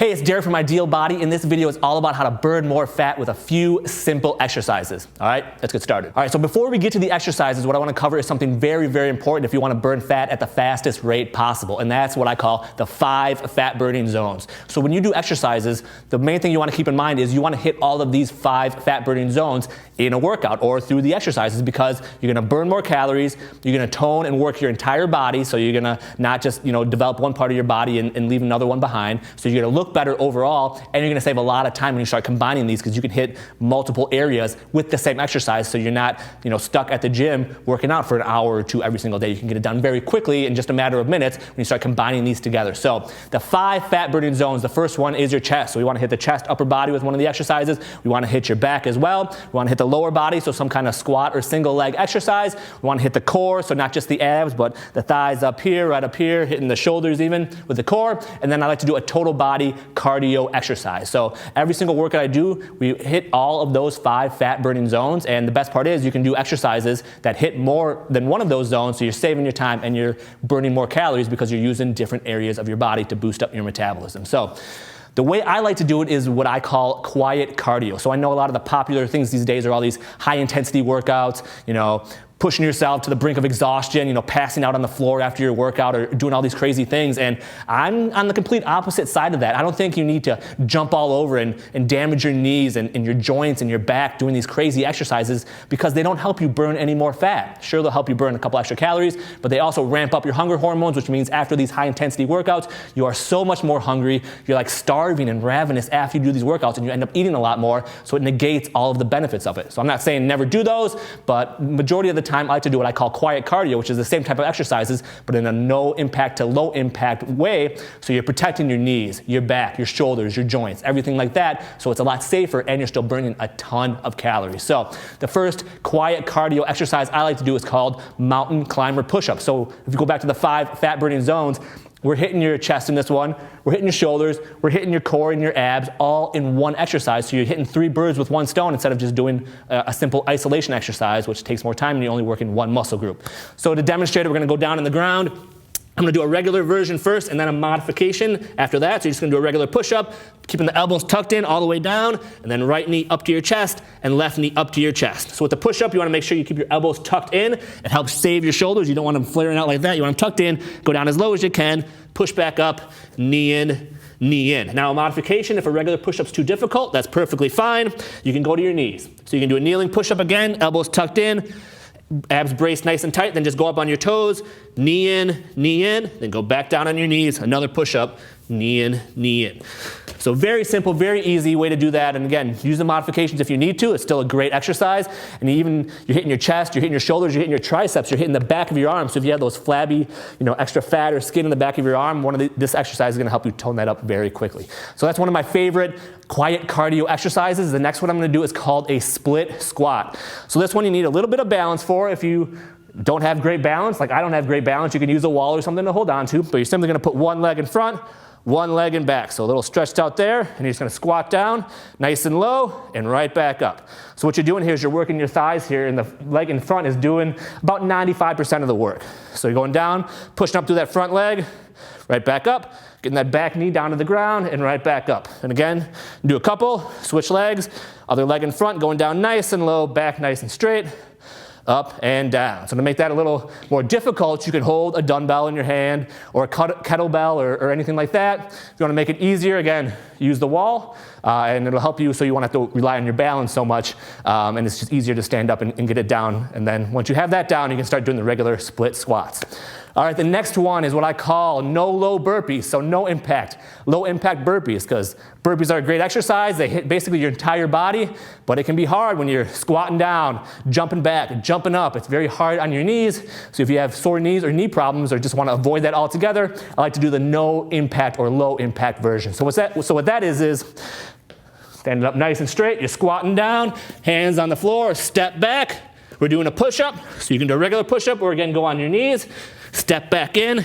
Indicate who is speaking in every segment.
Speaker 1: Hey, it's Derek from Ideal Body, and this video is all about how to burn more fat with a few simple exercises. All right, let's get started. All right, so before we get to the exercises, what I want to cover is something very, very important if you want to burn fat at the fastest rate possible, and that's what I call the 5 fat burning zones. So when you do exercises, the main thing you want to keep in mind is you want to hit all of these 5 fat burning zones in a workout or through the exercises, because you're going to burn more calories, you're going to tone and work your entire body, so you're going to not just develop one part of your body and leave another one behind. So you're going to look better overall, and you're going to save a lot of time when you start combining these, because you can hit multiple areas with the same exercise, so you're not stuck at the gym working out for an hour or two every single day. You can get it done very quickly in just a matter of minutes when you start combining these together. So the 5 fat burning zones, the first one is your chest. So we want to hit the chest, upper body with one of the exercises. We want to hit your back as well. We want to hit the lower body, so some kind of squat or single leg exercise. We want to hit the core, so not just the abs, but the thighs up here, right up here, hitting the shoulders even with the core. And then I like to do a total body cardio exercise. So every single workout I do, we hit all of those 5 fat burning zones. And the best part is you can do exercises that hit more than one of those zones, so you're saving your time and you're burning more calories because you're using different areas of your body to boost up your metabolism. So the way I like to do it is what I call quiet cardio. So I know a lot of the popular things these days are all these high intensity workouts, pushing yourself to the brink of exhaustion, passing out on the floor after your workout or doing all these crazy things. And I'm on the complete opposite side of that. I don't think you need to jump all over and damage your knees and your joints and your back doing these crazy exercises, because they don't help you burn any more fat. Sure, they'll help you burn a couple extra calories, but they also ramp up your hunger hormones, which means after these high intensity workouts, you are so much more hungry. You're like starving and ravenous after you do these workouts, and you end up eating a lot more, so it negates all of the benefits of it. So I'm not saying never do those, but majority of the time I like to do what I call quiet cardio, which is the same type of exercises, but in a no impact to low impact way. So you're protecting your knees, your back, your shoulders, your joints, everything like that. So it's a lot safer, and you're still burning a ton of calories. So the first quiet cardio exercise I like to do is called mountain climber push-ups. So if you go back to the 5 fat burning zones, we're hitting your chest in this one, we're hitting your shoulders, we're hitting your core and your abs all in one exercise. So you're hitting 3 birds with one stone instead of just doing a simple isolation exercise, which takes more time and you're only working one muscle group. So to demonstrate it, we're gonna go down on the ground. I'm gonna do a regular version first and then a modification after that. So you're just gonna do a regular push-up, keeping the elbows tucked in all the way down, and then right knee up to your chest and left knee up to your chest. So with the push-up, you wanna make sure you keep your elbows tucked in. It helps save your shoulders. You don't want them flaring out like that. You want them tucked in, go down as low as you can, push back up, knee in, knee in. Now a modification, if a regular push-up's too difficult, that's perfectly fine. You can go to your knees. So you can do a kneeling push-up again, elbows tucked in, abs braced nice and tight, then just go up on your toes, knee in, then go back down on your knees, another push-up, knee in, knee in. So very simple, very easy way to do that. And again, use the modifications if you need to. It's still a great exercise. And you're hitting your chest, you're hitting your shoulders, you're hitting your triceps, you're hitting the back of your arm. So if you have those flabby, extra fat or skin in the back of your arm, this exercise is gonna help you tone that up very quickly. So that's one of my favorite quiet cardio exercises. The next one I'm gonna do is called a split squat. So this one you need a little bit of balance for. If you don't have great balance, like I don't have great balance, you can use a wall or something to hold on to, but you're simply gonna put one leg in front, one leg in back. So a little stretched out there, and you're just gonna squat down, nice and low, and right back up. So what you're doing here is you're working your thighs here, and the leg in front is doing about 95% of the work. So you're going down, pushing up through that front leg, right back up, getting that back knee down to the ground, and right back up. And again, do a couple, switch legs, other leg in front, going down nice and low, back nice and straight, up and down. So to make that a little more difficult, you can hold a dumbbell in your hand or a kettlebell or anything like that. If you want to make it easier, again, use the wall and it'll help you so you won't have to rely on your balance so much, and it's just easier to stand up and get it down. And then once you have that down, you can start doing the regular split squats. All right, the next one is what I call no-low burpees, so no impact, low-impact burpees, because burpees are a great exercise. They hit basically your entire body, but it can be hard when you're squatting down, jumping back, jumping up. It's very hard on your knees, so if you have sore knees or knee problems or just want to avoid that altogether, I like to do the no-impact or low-impact version. So what that is standing up nice and straight, you're squatting down, hands on the floor, step back. We're doing a push-up, so you can do a regular push-up or again go on your knees. Step back in,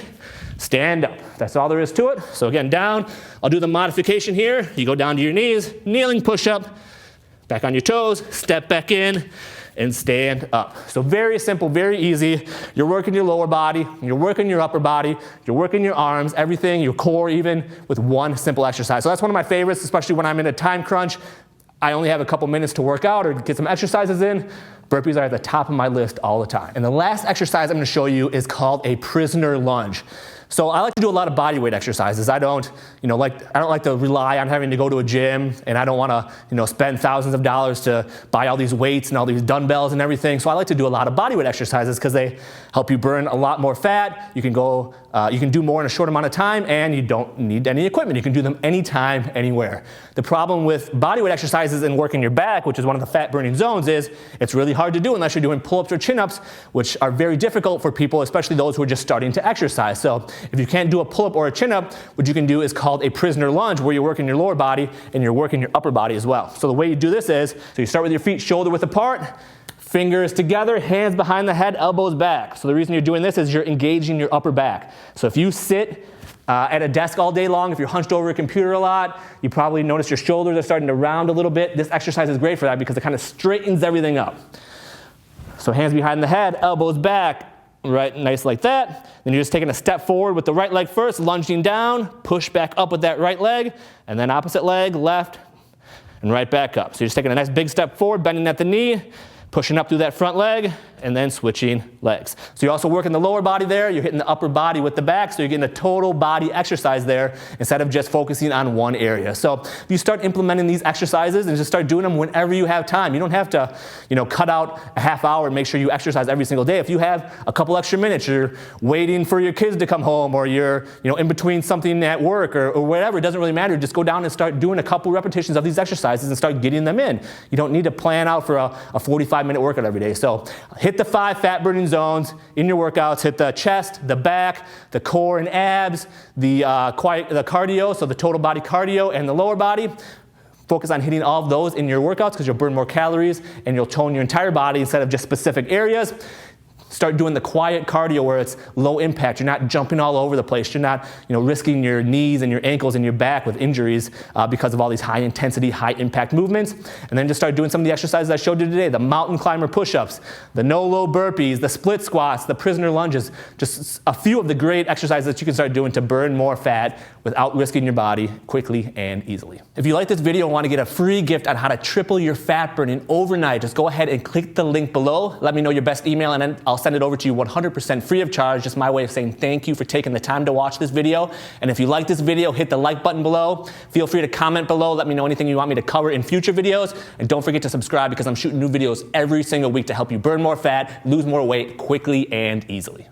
Speaker 1: stand up. That's all there is to it. So again, down. I'll do the modification here. You go down to your knees, kneeling push-up, back on your toes, step back in, and stand up. So very simple, very easy. You're working your lower body, you're working your upper body, you're working your arms, everything, your core even, with one simple exercise. So that's one of my favorites, especially when I'm in a time crunch. I only have a couple minutes to work out or get some exercises in. Burpees are at the top of my list all the time. And the last exercise I'm going to show you is called a prisoner lunge. So I like to do a lot of body weight exercises. I don't like to rely on having to go to a gym, and I don't want to, spend thousands of dollars to buy all these weights and all these dumbbells and everything. So I like to do a lot of body weight exercises because they help you burn a lot more fat. You can do more in a short amount of time, and you don't need any equipment. You can do them anytime, anywhere. The problem with body weight exercises and working your back, which is one of the fat burning zones, is it's really hard to do unless you're doing pull-ups or chin-ups, which are very difficult for people, especially those who are just starting to exercise. So if you can't do a pull-up or a chin-up, what you can do is called a prisoner lunge, where you're working your lower body and you're working your upper body as well. So the way you do this is, so you start with your feet shoulder width apart, fingers together, hands behind the head, elbows back. So the reason you're doing this is you're engaging your upper back. So if you sit at a desk all day long, if you're hunched over a computer a lot, you probably notice your shoulders are starting to round a little bit. This exercise is great for that because it kind of straightens everything up. So hands behind the head, elbows back, right, nice like that. Then you're just taking a step forward with the right leg first, lunging down, push back up with that right leg, and then opposite leg, left, and right back up. So you're just taking a nice big step forward, bending at the knee, pushing up through that front leg, and then switching legs. So you're also working the lower body there, you're hitting the upper body with the back, so you're getting a total body exercise there instead of just focusing on one area. So if you start implementing these exercises and just start doing them whenever you have time, you don't have to, cut out a half hour and make sure you exercise every single day. If you have a couple extra minutes, you're waiting for your kids to come home, or you're, in between something at work or whatever, it doesn't really matter. Just go down and start doing a couple repetitions of these exercises and start getting them in. You don't need to plan out for a 45-minute workout every day. So hit the 5 fat burning zones in your workouts. Hit the chest, the back, the core and abs, the cardio, so the total body cardio, and the lower body. Focus on hitting all of those in your workouts because you'll burn more calories and you'll tone your entire body instead of just specific areas. Start doing the quiet cardio where it's low impact. You're not jumping all over the place. You're not, risking your knees and your ankles and your back with injuries because of all these high intensity, high impact movements. And then just start doing some of the exercises I showed you today, the mountain climber push-ups, the no-low burpees, the split squats, the prisoner lunges, just a few of the great exercises that you can start doing to burn more fat without risking your body quickly and easily. If you like this video and want to get a free gift on how to triple your fat burning overnight, just go ahead and click the link below. Let me know your best email and then I'll send it over to you 100% free of charge. Just my way of saying thank you for taking the time to watch this video. And if you like this video, hit the like button below. Feel free to comment below. Let me know anything you want me to cover in future videos. And don't forget to subscribe because I'm shooting new videos every single week to help you burn more fat, lose more weight quickly and easily.